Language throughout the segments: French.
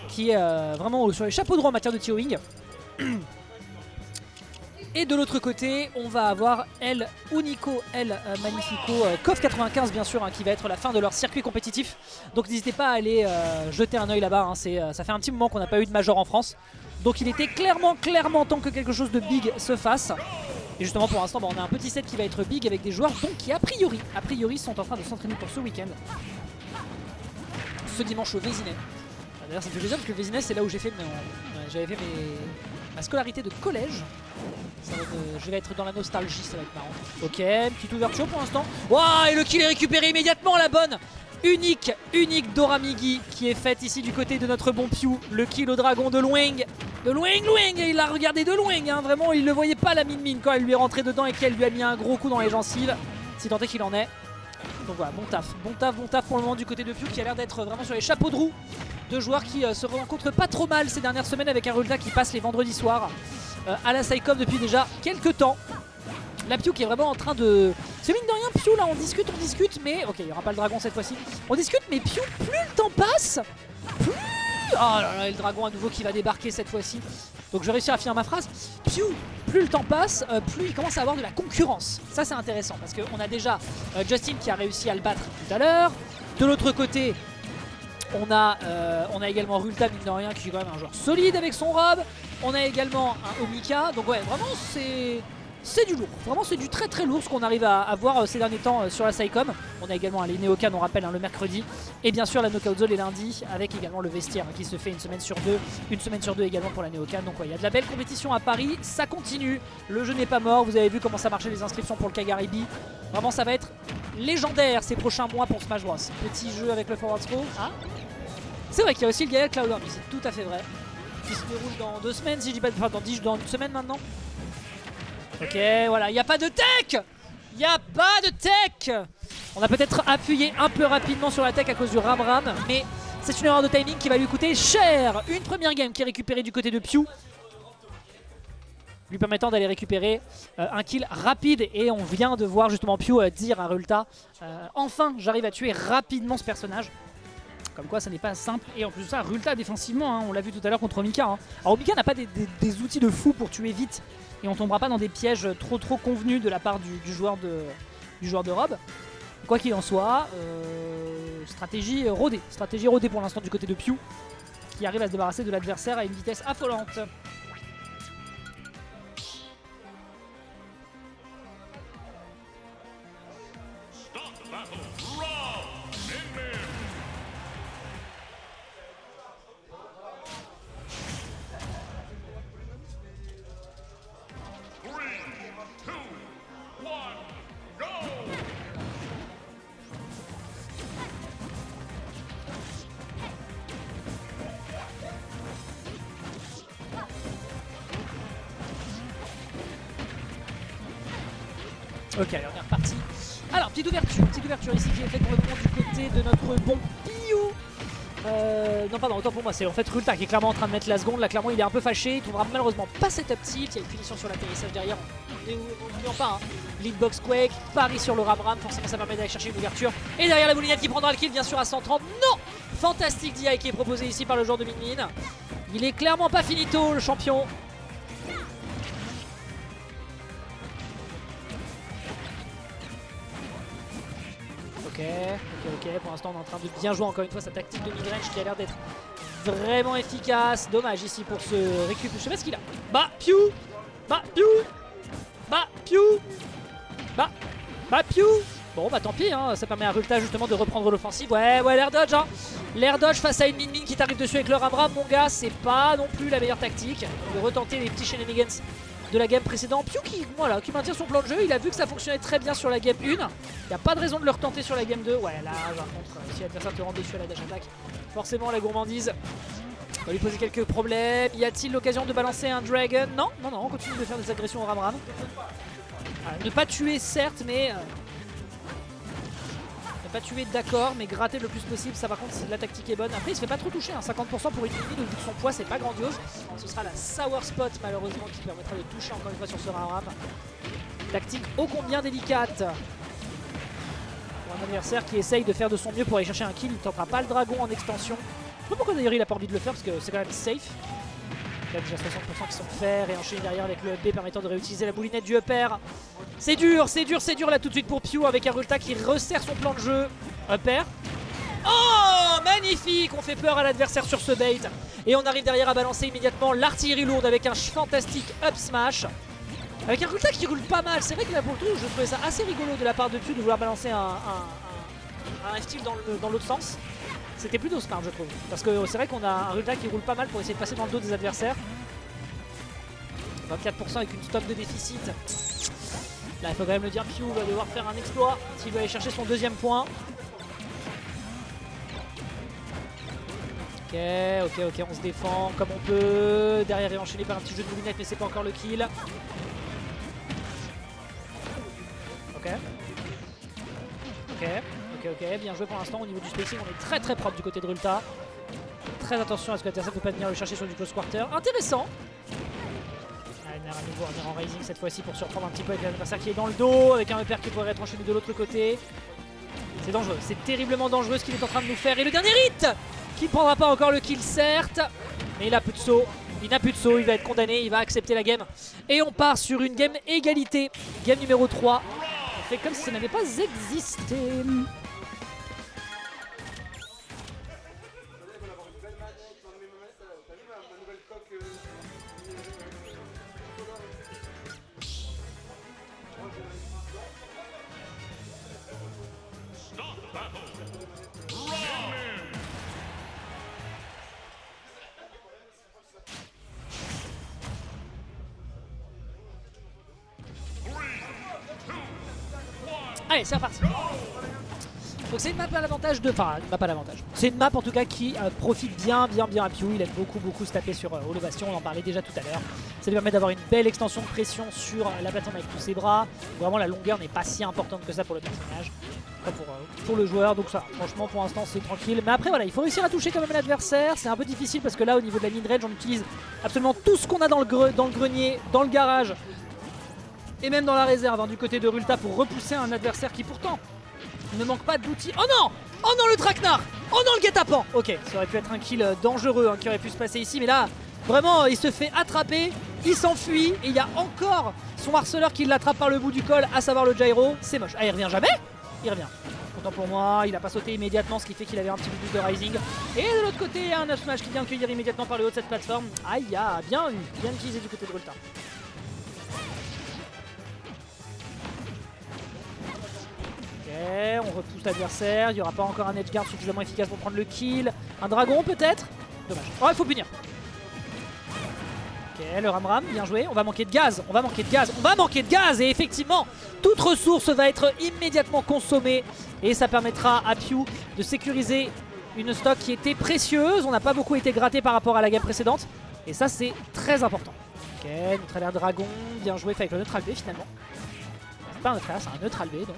qui est vraiment sur les chapeaux de roue en matière de TOing. Et de l'autre côté, on va avoir El Unico, El Magnifico, KOF 95 bien sûr, hein, qui va être la fin de leur circuit compétitif. Donc n'hésitez pas à aller jeter un oeil là-bas, hein, ça fait un petit moment qu'on n'a pas eu de major en France. Donc il était clairement temps que quelque chose de big se fasse. Et justement pour l'instant, on a un petit set qui va être big avec des joueurs donc, qui a priori sont en train de s'entraîner pour ce week-end. Ce dimanche au Vésinet. D'ailleurs ça me fait plaisir parce que le Vésinet c'est là où j'avais fait ma scolarité de collège. Je vais être dans la nostalgie, ça va être marrant. Ok, petite ouverture pour l'instant. Waouh, et le kill est récupéré immédiatement, la bonne unique Doramigi qui est faite ici du côté de notre bon Piu. Le kill au dragon de Lueng. Et il l'a regardé de Lueng, hein, vraiment il ne le voyait pas la mine quand elle lui est rentrée dedans et qu'elle lui a mis un gros coup dans les gencives. Si tant est qu'il en est. Donc voilà, bon taf pour le moment du côté de Piu qui a l'air d'être vraiment sur les chapeaux de roue. Deux joueurs qui se rencontrent pas trop mal ces dernières semaines avec un résultat qui passe les vendredis soirs. À la SciComm depuis déjà quelques temps. La Piu qui est vraiment en train de... C'est mine de rien Piu là, on discute mais... Ok, il n'y aura pas le dragon cette fois-ci. On discute mais Piu, plus le temps passe, plus... Oh là là, le dragon à nouveau qui va débarquer cette fois-ci. Donc je vais réussir à finir ma phrase. Piu, plus le temps passe, plus il commence à avoir de la concurrence. Ça c'est intéressant parce qu'on a déjà Justin qui a réussi à le battre tout à l'heure. De l'autre côté... On a également Rulta, mine de rien, qui est quand même un joueur solide avec son robe. On a également un Omika. Donc ouais, vraiment c'est du lourd. Vraiment c'est du très lourd ce qu'on arrive à voir ces derniers temps sur la SciComm. On a également les Neokan, on rappelle, hein, le mercredi. Et bien sûr la Knockout Zone les lundis, avec également le vestiaire qui se fait une semaine sur deux également pour la Neokan. Donc ouais, il y a de la belle compétition à Paris, ça continue. Le jeu n'est pas mort, vous avez vu comment ça marchait les inscriptions pour le Kagaribi. Vraiment ça va être légendaire ces prochains mois pour Smash Bros. Petit jeu avec le Forward Throw. Ah, c'est vrai qu'il y a aussi le Gaia Cloud Army, c'est tout à fait vrai. Qui se déroule dans 2 semaines, si je dis pas, enfin dans une semaine maintenant. Ok, voilà, il n'y a pas de tech. On a peut-être appuyé un peu rapidement sur la tech à cause du Ram, mais c'est une erreur de timing qui va lui coûter cher. Une première game qui est récupérée du côté de Piu, lui permettant d'aller récupérer un kill rapide. Et on vient de voir justement Piu dire à Rulta enfin j'arrive à tuer rapidement ce personnage. Comme quoi ça n'est pas simple. Et en plus de ça, Rulta défensivement, hein, on l'a vu tout à l'heure contre Omika. Hein. Alors Omika n'a pas des outils de fou pour tuer vite. Et on tombera pas dans des pièges trop convenus de la part du joueur de robe. Quoi qu'il en soit, stratégie rodée. Stratégie rodée pour l'instant du côté de Piu, qui arrive à se débarrasser de l'adversaire à une vitesse affolante. Ok, allez, on est reparti. Alors, petite ouverture ici qui est faite pour le moment du côté de notre bon Piu. Non, pardon, autant pour moi, c'est en fait Rulta qui est clairement en train de mettre la seconde. Là, clairement, il est un peu fâché. Il trouvera malheureusement pas cette up tilt. Il y a une punition sur l'atterrissage derrière. N'oublions pas, hein. Lead box Quake, Paris sur le Ram, forcément ça permet d'aller chercher une ouverture. Et derrière la moulinette qui prendra le kill, bien sûr, à 130. Non, fantastique DI qui est proposé ici par le joueur de Min. Il est clairement pas finito, le champion. Ok, pour l'instant on est en train de bien jouer encore une fois sa tactique de midrange qui a l'air d'être vraiment efficace. Dommage ici pour se récupérer. Je sais pas ce qu'il a. Bah Piu. Bon bah tant pis, hein. Ça permet à Rulta justement de reprendre l'offensive. Ouais, l'air dodge, hein. L'air dodge face à une Min qui t'arrive dessus avec le Ram, mon gars, c'est pas non plus la meilleure tactique. De retenter les petits shenanigans de la game précédente. Piu qui maintient son plan de jeu, il a vu que ça fonctionnait très bien sur la game 1. Il n'y a pas de raison de le retenter sur la game 2. Ouais, là par contre, si l'adversaire te rend dessus à la dash attack, forcément la gourmandise va lui poser quelques problèmes. Y a-t-il l'occasion de balancer un dragon? Non, on continue de faire des agressions au Ram. Ne pas tuer certes, mais... ne pas tuer d'accord, mais gratter le plus possible, ça par contre si la tactique est bonne. Après il se fait pas trop toucher, hein. 50% pour une mini, donc vu que son poids c'est pas grandiose. Ce sera la sour spot malheureusement qui permettra de toucher encore une fois sur ce Ram. Tactique ô combien délicate pour un adversaire qui essaye de faire de son mieux pour aller chercher un kill. Il ne tentera pas le dragon en extension. sais pas pourquoi d'ailleurs il a pas envie de le faire parce que c'est quand même safe. Il y a déjà 60% qui sont faits et enchaîner derrière avec le up B permettant de réutiliser la boulinette du up air. C'est dur, c'est dur, c'est dur là tout de suite pour Pew avec Arulta qui resserre son plan de jeu. Up air. Oh, magnifique! On fait peur à l'adversaire sur ce bait. Et on arrive derrière à balancer immédiatement l'artillerie lourde avec un fantastique up smash. Avec un Arulta qui roule pas mal. C'est vrai que là pour le coup, je trouvais ça assez rigolo de la part de Pew de vouloir balancer un F-Tilt dans l'autre sens. C'était plutôt smart je trouve. Parce que c'est vrai qu'on a un Arulta qui roule pas mal pour essayer de passer dans le dos des adversaires. 24% avec une stock de déficit. Là il faut quand même le dire, Pew va devoir faire un exploit s'il veut aller chercher son deuxième point. Ok, on se défend comme on peut. Derrière est enchaîné par un petit jeu de moulinette mais c'est pas encore le kill. Ok, bien joué pour l'instant. Au niveau du spacing, on est très très propre du côté de Rulta. Très attention à ce que l'adversaire ne peut pas venir le chercher sur du close quarter. Intéressant. Il à nouveau revenir en raising cette fois-ci pour surprendre un petit peu avec l'adversaire qui est dans le dos, avec un repère qui pourrait être enchaîné de l'autre côté. C'est dangereux, c'est terriblement dangereux ce qu'il est en train de nous faire. Et le dernier hit qui ne prendra pas encore le kill certes, mais il a plus de saut. Il n'a plus de saut, il va être condamné, il va accepter la game. Et on part sur une game égalité. Game numéro 3. On fait comme si ça n'avait pas existé. Allez, c'est reparti. Donc c'est une map à l'avantage de... Enfin, une map à l'avantage. C'est une map en tout cas qui profite bien à Pew. Il aime beaucoup se taper sur Holo Bastion, on en parlait déjà tout à l'heure. Ça lui permet d'avoir une belle extension de pression sur la plateforme avec tous ses bras. Vraiment la longueur n'est pas si importante que ça pour le personnage. Pas pour le joueur, donc ça, franchement pour l'instant c'est tranquille. Mais après voilà, il faut réussir à toucher quand même l'adversaire. C'est un peu difficile parce que là au niveau de la mid-range on utilise absolument tout ce qu'on a dans le grenier, dans le garage. Et même dans la réserve hein, du côté de Rulta pour repousser un adversaire qui pourtant ne manque pas d'outils. Oh non! Oh non le traquenard! Oh non le guet-apens! Ok, ça aurait pu être un kill dangereux hein, qui aurait pu se passer ici, mais là, vraiment, il se fait attraper, il s'enfuit, et il y a encore son harceleur qui l'attrape par le bout du col, à savoir le gyro. C'est moche. Ah, il revient jamais? Il revient. Content pour moi, il a pas sauté immédiatement, ce qui fait qu'il avait un petit peu plus de rising. Et de l'autre côté, il y a un up smash qui vient accueillir immédiatement par le haut de cette plateforme. Aïe, bien utilisé du côté de Rulta. On repousse l'adversaire, il n'y aura pas encore un edge guard suffisamment efficace pour prendre le kill. Un dragon peut-être? Dommage. Oh, il faut punir. Ok, le Ramram, bien joué. On va manquer de gaz, et effectivement, toute ressource va être immédiatement consommée. Et ça permettra à Pew de sécuriser une stock qui était précieuse. On n'a pas beaucoup été gratté par rapport à la game précédente. Et ça, c'est très important. Ok, neutral dragon, bien joué, fait avec le neutral B finalement. C'est pas un neutral, c'est un neutral B donc.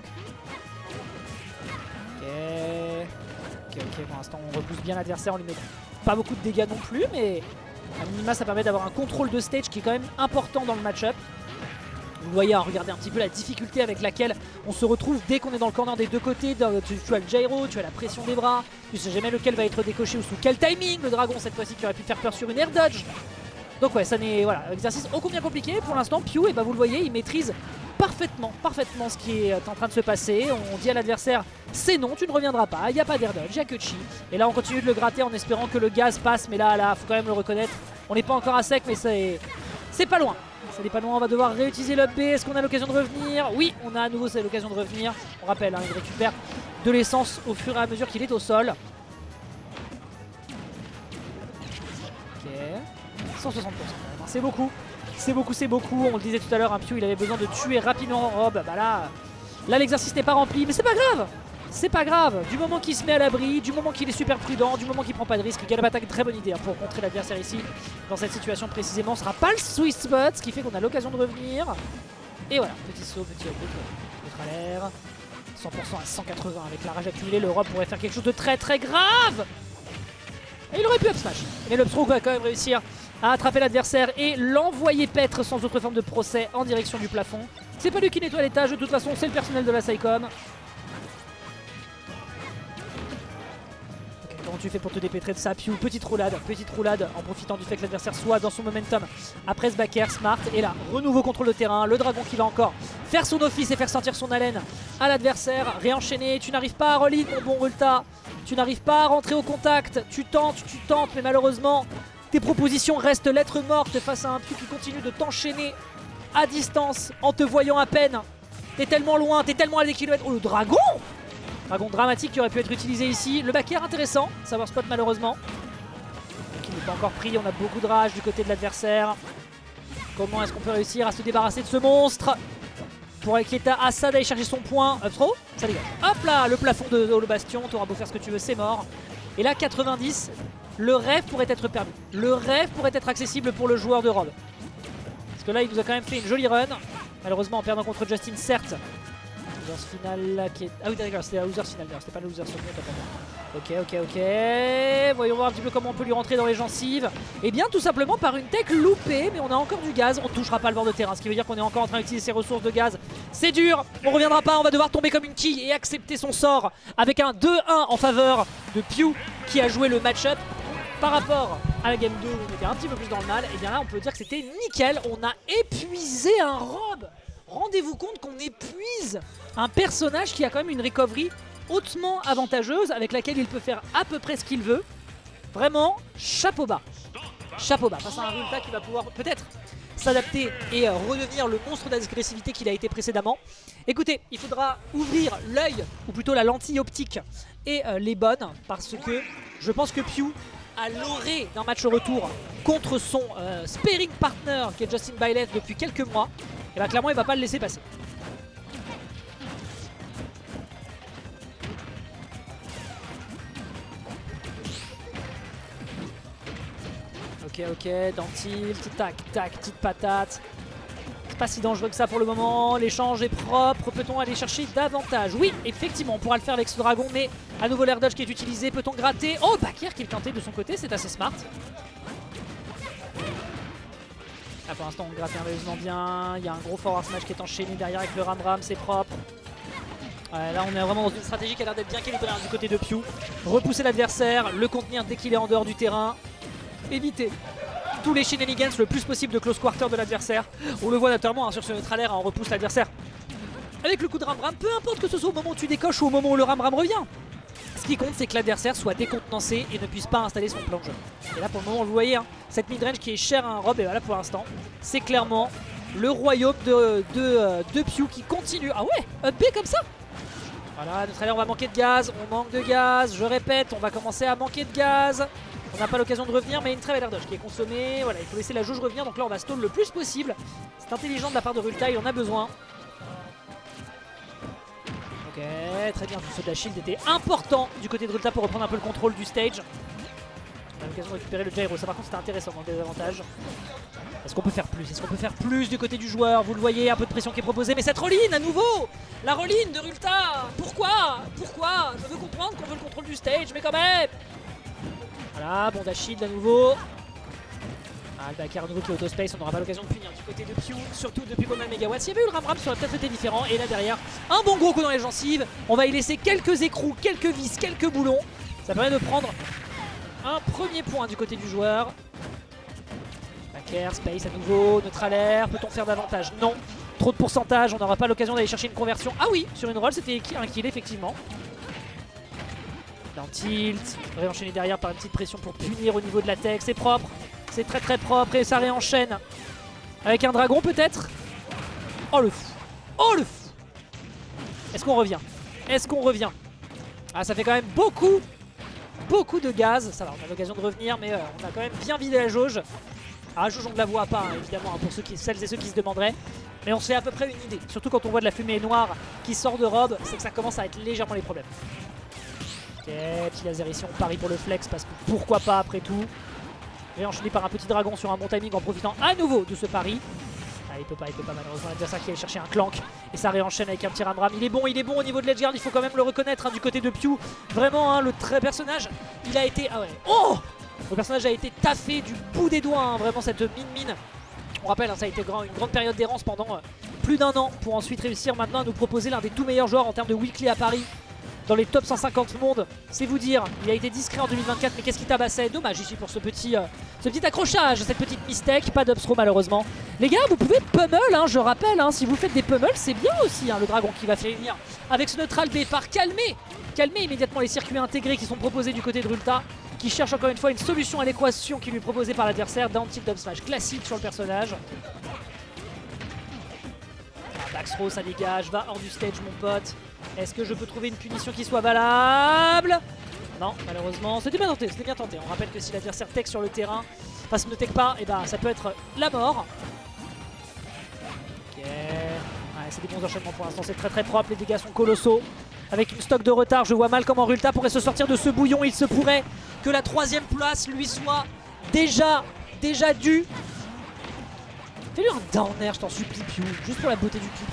Ok, pour l'instant on repousse bien l'adversaire, on lui met pas beaucoup de dégâts non plus, mais à minima ça permet d'avoir un contrôle de stage qui est quand même important dans le match-up. Vous voyez, hein, regardez un petit peu la difficulté avec laquelle on se retrouve dès qu'on est dans le corner des deux côtés. Tu as le gyro, tu as la pression des bras, tu sais jamais lequel va être décoché ou sous quel timing. Le dragon cette fois-ci qui aurait pu faire peur sur une air dodge. Donc ouais, ça n'est, voilà, exercice ô combien compliqué. Pour l'instant Pew, et bah vous le voyez, il maîtrise parfaitement ce qui est en train de se passer. On dit à l'adversaire, c'est non, tu ne reviendras pas, il n'y a pas d'air dodge, il n'y a que chi. Et là on continue de le gratter en espérant que le gaz passe, mais là, faut quand même le reconnaître. On n'est pas encore à sec, mais c'est pas loin. Ça n'est pas loin, on va devoir réutiliser l'up B. Est-ce qu'on a l'occasion de revenir? Oui, on a à nouveau l'occasion de revenir. On rappelle, hein, il récupère de l'essence au fur et à mesure qu'il est au sol. Ok, 160% quand même, hein. C'est beaucoup. C'est beaucoup, on le disait tout à l'heure, un Pew il avait besoin de tuer rapidement en robe. Bah là l'exercice n'est pas rempli, mais c'est pas grave. C'est pas grave, du moment qu'il se met à l'abri, du moment qu'il est super prudent, du moment qu'il prend pas de risque. Galab attaque, très bonne idée hein, pour contrer l'adversaire ici. Dans cette situation précisément, ce sera pas le sweet spot, ce qui fait qu'on a l'occasion de revenir. Et voilà, petit saut, petit up à l'air. 100% à 180 avec la rage accumulée, l'Europe pourrait faire quelque chose de très grave. Et il aurait pu up smash, mais le Pstroke va quand même réussir à attraper l'adversaire et l'envoyer paître sans autre forme de procès en direction du plafond. C'est pas lui qui nettoie l'étage, de toute façon c'est le personnel de la SAICOM. Ok, comment tu fais pour te dépêtrer de ça. Piu, petite roulade en profitant du fait que l'adversaire soit dans son momentum après ce back air smart. Et là, renouveau contrôle de terrain, le dragon qui va encore faire son office et faire sortir son haleine à l'adversaire. Réenchaîner, tu n'arrives pas à relire mon bon Rulta, tu n'arrives pas à rentrer au contact, tu tentes, mais malheureusement tes propositions restent lettres mortes face à un Piu qui continue de t'enchaîner à distance en te voyant à peine. T'es tellement loin, t'es tellement à des kilomètres. Oh, le dragon! Dragon dramatique qui aurait pu être utilisé ici. Le back air intéressant, savoir spot malheureusement. Qui n'est pas encore pris, on a beaucoup de rage du côté de l'adversaire. Comment est-ce qu'on peut réussir à se débarrasser de ce monstre? Pour Eketa Assad aller chercher son point. Up throw, ça dégage. Hop là, le plafond de le bastion, t'auras beau faire ce que tu veux, c'est mort. Et là, 90, le rêve pourrait être permis. Le rêve pourrait être accessible pour le joueur de Rob. Parce que là, il nous a quand même fait une jolie run. Malheureusement, en perdant contre Justin, certes. Losers final qui est... Ah oui d'accord, c'était la losers final d'ailleurs, c'était pas le losers second. Ok. Voyons voir un petit peu comment on peut lui rentrer dans les gencives. Et bien tout simplement par une tech loupée, mais on a encore du gaz, on touchera pas le bord de terrain, ce qui veut dire qu'on est encore en train d'utiliser ses ressources de gaz. C'est dur, on reviendra pas, on va devoir tomber comme une quille et accepter son sort avec un 2-1 en faveur de Piu qui a joué le match-up. Par rapport à la game 2 où on était un petit peu plus dans le mal, et bien là on peut dire que c'était nickel, on a épuisé un Rob. Rendez-vous compte qu'on épuise un personnage qui a quand même une recovery hautement avantageuse avec laquelle il peut faire à peu près ce qu'il veut. Vraiment, chapeau bas. Chapeau bas. Face à un Rulta qui va pouvoir peut-être s'adapter et redevenir le monstre d'agressivité qu'il a été précédemment. Écoutez, il faudra ouvrir l'œil, ou plutôt la lentille optique, et les bonnes, parce que je pense que Piu à l'orée d'un match retour contre son sparring partner qui est Justin Byleth depuis quelques mois, et bien clairement il va pas le laisser passer. Ok, dans tilt, tac, petite patate. C'est pas si dangereux que ça pour le moment, l'échange est propre, peut-on aller chercher davantage? Oui, effectivement, on pourra le faire avec ce dragon, mais à nouveau l'air dodge qui est utilisé, peut-on gratter? Oh, back air qui est tenté de son côté, c'est assez smart. Ah, pour l'instant on gratte merveilleusement bien, il y a un gros forward smash qui est enchaîné derrière avec le ram, c'est propre. Ouais, là on est vraiment dans une stratégie qui a l'air d'être bien calibrée du côté de Piu. Repousser l'adversaire, le contenir dès qu'il est en dehors du terrain, éviter tous les shenanigans le plus possible de close quarter de l'adversaire. On le voit naturellement sur ce neutral air, on repousse l'adversaire avec le coup de ram, peu importe que ce soit au moment où tu décoches ou au moment où le ram revient. Ce qui compte, c'est que l'adversaire soit décontenancé et ne puisse pas installer son plan de jeu. Et là pour le moment vous voyez, hein, cette midrange qui est chère à un Rob, et voilà pour l'instant c'est clairement le royaume de Piu qui continue. Ah ouais, up B comme ça. Voilà, notre on va manquer de gaz, on manque de gaz, je répète, on va commencer à manquer de gaz. On n'a pas l'occasion de revenir, mais une très belle air dodge qui est consommée. Voilà, il faut laisser la jauge revenir, donc là on va stall le plus possible. C'est intelligent de la part de Rulta, il en a besoin. Ok, très bien, ce dash shield était important du côté de Rulta pour reprendre un peu le contrôle du stage. On a l'occasion de récupérer le gyro, ça par contre c'était intéressant dans le désavantage. Est-ce qu'on peut faire plus? Est-ce qu'on peut faire plus du côté du joueur? Vous le voyez, un peu de pression qui est proposée, mais cette reline à nouveau! La reline de Rulta! Pourquoi? Je veux comprendre qu'on veut le contrôle du stage, mais quand même! Voilà, bon dash shield à nouveau. Ah, le back air à nouveau qui est autospace, on n'aura pas l'occasion de punir du côté de Piu, surtout depuis pas mal mégawatts. S'il y avait eu le ram, ça aurait peut-être été différent. Et là derrière, un bon gros coup dans les gencives. On va y laisser quelques écrous, quelques vis, quelques boulons. Ça permet de prendre un premier point du côté du joueur. Back air, space à nouveau, neutral air. Peut-on faire davantage? Non. Trop de pourcentage, on n'aura pas l'occasion d'aller chercher une conversion. Ah oui, sur une roll, c'était un kill effectivement. Dans tilt, réenchaîné derrière par une petite pression pour punir au niveau de la tech, c'est propre, c'est très propre et ça réenchaîne avec un dragon peut-être. Oh le fou, oh le fou. Est-ce qu'on revient? Est-ce qu'on revient? Ah ça fait quand même beaucoup de gaz, ça va on a l'occasion de revenir mais on a quand même bien vidé la jauge. Ah la jauge on ne la voit pas hein, évidemment hein, pour celles et ceux qui se demanderaient. Mais on se fait à peu près une idée, surtout quand on voit de la fumée noire qui sort de Rob, c'est que ça commence à être légèrement les problèmes. Ok, petit laser ici, on parie pour le flex parce que pourquoi pas après tout. Réenchaîné par un petit dragon sur un bon timing en profitant à nouveau de ce pari. Ah, il peut pas malheureusement l'adversaire qui allait chercher un clank. Et ça réenchaîne avec un petit ram. Il est bon au niveau de l'edgeguard, il faut quand même le reconnaître hein, du côté de Piu. Vraiment, hein, le personnage, il a été... Ah ouais, oh, le personnage a été taffé du bout des doigts, hein, vraiment cette mine. On rappelle, hein, ça a été une grande période d'errance pendant plus d'un an pour ensuite réussir maintenant à nous proposer l'un des tout meilleurs joueurs en termes de weekly à Paris. dans les top 150 monde. C'est vous dire, il a été discret en 2024, mais qu'est-ce qui tabassait? Dommage ici pour ce petit accrochage, cette petite mistake. Pas d'upthrow malheureusement. Les gars, vous pouvez pummel, hein, je rappelle, hein, si vous faites des pummels, c'est bien aussi, hein, le dragon qui va finir avec ce neutral B par calmer immédiatement les circuits intégrés qui sont proposés du côté de Rulta, qui cherche encore une fois une solution à l'équation qui lui est proposée par l'adversaire. Down tilt up smash classique sur le personnage. Backthrow, ça dégage, va hors du stage mon pote. Est-ce que je peux trouver une punition qui soit valable? Non, malheureusement, c'était bien tenté, On rappelle que si l'adversaire tech sur le terrain, enfin ne tech pas, et bah ça peut être la mort. Ok, ouais, c'est des bons enchaînements pour l'instant, c'est très propre, les dégâts sont colossaux. Avec une stock de retard, je vois mal comment Rulta pourrait se sortir de ce bouillon. Il se pourrait que la 3ème place lui soit déjà due. Fais-lui un down air, je t'en supplie, Pew, juste pour la beauté du clip.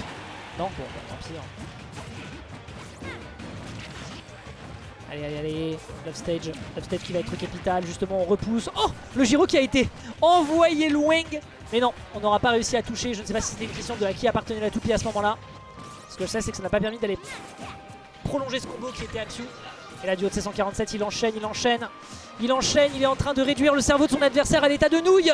Non, bon, tant pis. Hein. Allez, love stage qui va être capital, justement on repousse. Oh, le gyro qui a été envoyé loin. Mais non, on n'aura pas réussi à toucher. Je ne sais pas si c'était une question de à qui appartenait la toupie à ce moment-là. Ce que je sais, c'est que ça n'a pas permis d'aller prolonger ce combo qui était à Pew. Et là, du haut de C147, il enchaîne. Il est en train de réduire le cerveau de son adversaire à l'état de nouille.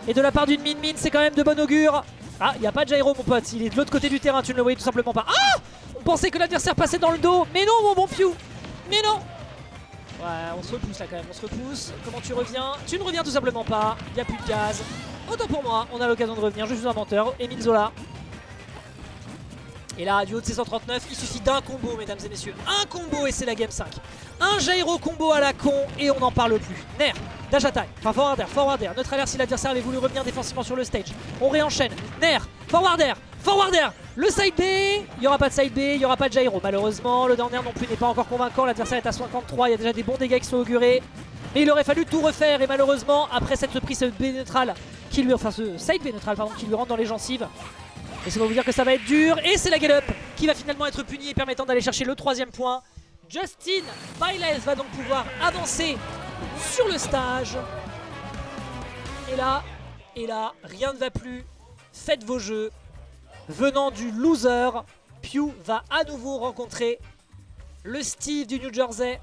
Et de la part d'une Min, c'est quand même de bon augure. Ah, il n'y a pas de gyro, mon pote. Il est de l'autre côté du terrain, tu ne le voyais tout simplement pas. Ah, on pensait que l'adversaire passait dans le dos. Mais non, mon bon Pew. Mais non. Ouais, on se repousse là quand même, Comment tu reviens? Tu ne reviens tout simplement pas. Il n'y a plus de gaz. Autant pour moi, on a l'occasion de revenir. Je suis un menteur. Emile Zola. Et là, du haut de C139, il suffit d'un combo, mesdames et messieurs. Un combo et c'est la game 5. Un gyro combo à la con et on n'en parle plus. Nair, dash attack, enfin forward air. Neutral air si l'adversaire avait voulu revenir défensivement sur le stage. On réenchaîne. Nair, forward air. Le side B, il n'y aura pas de side B, il n'y aura pas de gyro. Malheureusement, le down air non plus n'est pas encore convaincant. L'adversaire est à 53, il y a déjà des bons dégâts qui sont augurés. Mais il aurait fallu tout refaire et malheureusement, après cette reprise B neutral, ce side B neutral pardon, qui lui rentre dans les gencives. Et ça va vous dire que ça va être dur. Et c'est la get-up qui va finalement être punie et permettant d'aller chercher le 3ème point. Justin Bailez va donc pouvoir avancer sur le stage. Et là, rien ne va plus. Faites vos jeux. Venant du loser, Pew va à nouveau rencontrer le Steve du New Jersey.